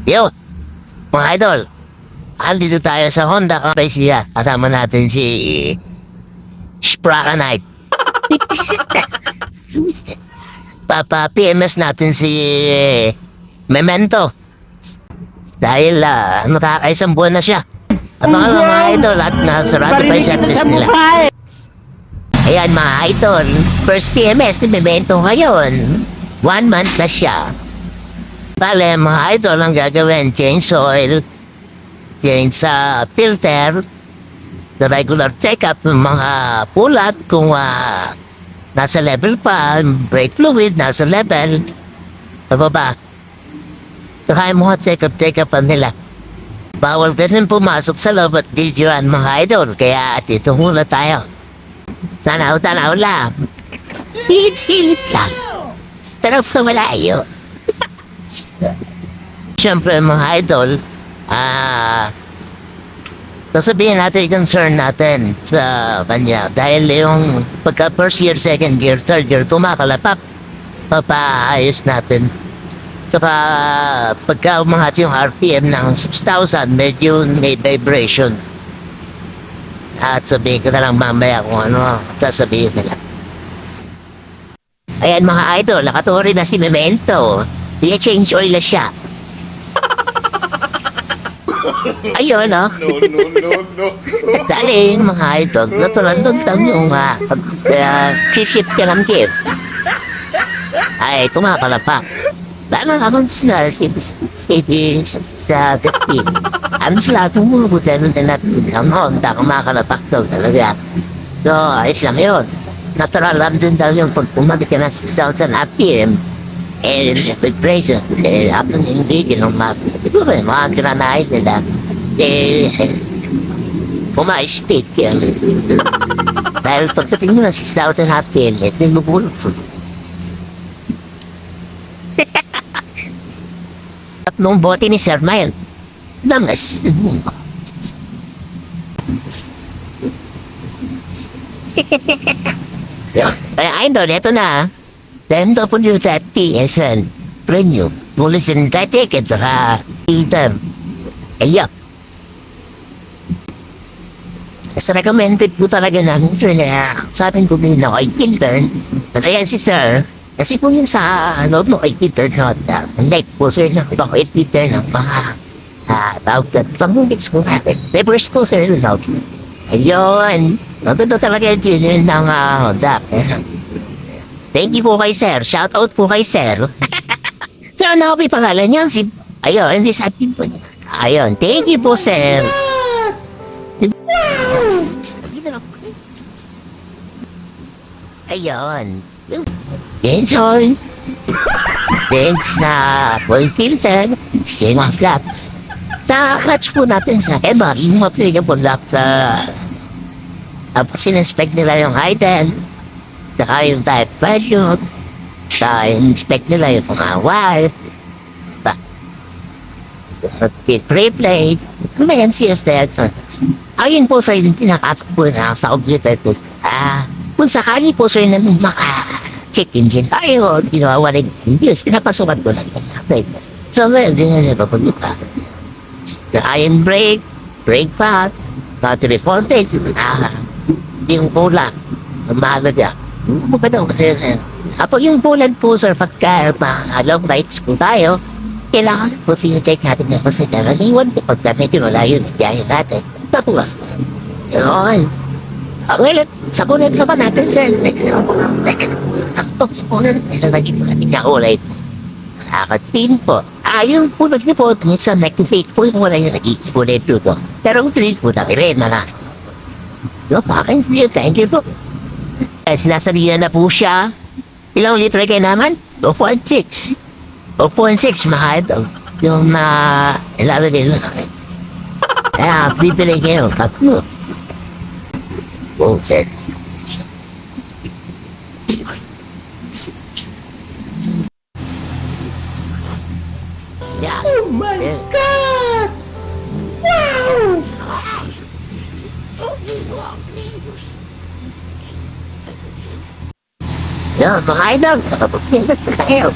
Yo, mga idol, andito tayo sa Honda Capacia. Kasama natin si Spraka Knight. Papa-PMS natin si Memento. Dahil nakakaisang buwan na siya. Abangan lang mga idol at nasarado pa yung setlist nila. Ayan mga idol, first PMS ni Memento ngayon. 1 month na siya. Bale, mga idol, ang gagawin, change oil, change sa filter, the regular check-up ng mga pulat kung nasa level pa, brake fluid, nasa level, bababa. Saka yung mga check-up nila. Bawal ganun pumasok sa loob at videoan mga idol, kaya dito muna tayo. Tanaw lang. Silit lang. Tanaw sa malayo. Siyempre mga idol, sasabihin natin yung concern natin sa kanya dahil yung pagka first year, second year, third year, tumakalapak, papaayos natin. Saka pagka umangat yung RPM ng 6,000, medyo may vibration. At sabihin ko na lang mamaya kung ano sasabihin nila. Ayan mga idol, nakatuloy na si Memento. I-change oil na siya. Ayun, no? No. Dali, mga idol, natulad lang yung shift ka ng gift. Ay, tumakalapak. Lalo naman sila sa 15. Ano sila tumubutan na natin ang Honda, kumakalapak daw talaga. So, ayos lang yun. Natural lang din daw yung pag pumalik ka ng 6,000 RPM. Vibration. Habang hindi ginumap. Siguro yung mga granahit nila. Puma-speed yan. Dahil pagdating mo ng 6,000 RPM, may mabulog po. Tatlong bote ni Sir Mile. Namas. Kaya idol, ito na. $10,030 premium. Tulis din tayo ticket sa filter. Ayap. Mas recommended po talaga namin sa ating kumili na kay filter. Kasi yan si Sir. Kasi po yun sa loob mo kay filter na like po sir na iba kay filter ng mga about that. Some weeks po natin. Reverse po sir. Ayun. Nandun talaga yung ng Honda. Thank you po kay Sir. Shout out po kay Sir. Sir, ano po yung pangalan niyo? Ayun, hindi sabi po niya. Ayun, thank you po, Sir. Ayun. Enjoy. Thanks na full filter. Game of laps. Sa clutch po natin sa EBA, yung mga po lap sa sininspect nila yung item. Saka yung type pressure, saka inspect nila yung mga wire, free plate, may NCS there. Ayun po sir, yung pinakasok po na sa computer po. Kung sakali po sir na maka-check engine tayo, ginawa rin English, pinapasukan po lang. So well, di na nila po dito. Yung brake pad, battery voltage, yung kulang, mahalaga. Apo yung bulan po sir, pagka long rides po tayo, kailangan po check natin yung kasi karaniwan po pagka medyo malayo na biyahe natin. Tapos, yun. Well, sa kulit ka pa natin sir. Ako po na naging po natin sa kulay. Nakakatin po. Yung punod niyo po, sa activate po yung wala yung nag-i-punod po. Pero kung tinis po, tabi rin na. So, bakit? Thank you po. Sinasalihan na po siya. Ilang litre kayo naman? 2.6. 2.6, mga idol. Yung ilalagay lang. Kaya, bibili kayo. Tatlo. Bullshit. Yeah. Oh my God! Wow! Yan, mga idol, nakapagpilas na kayo.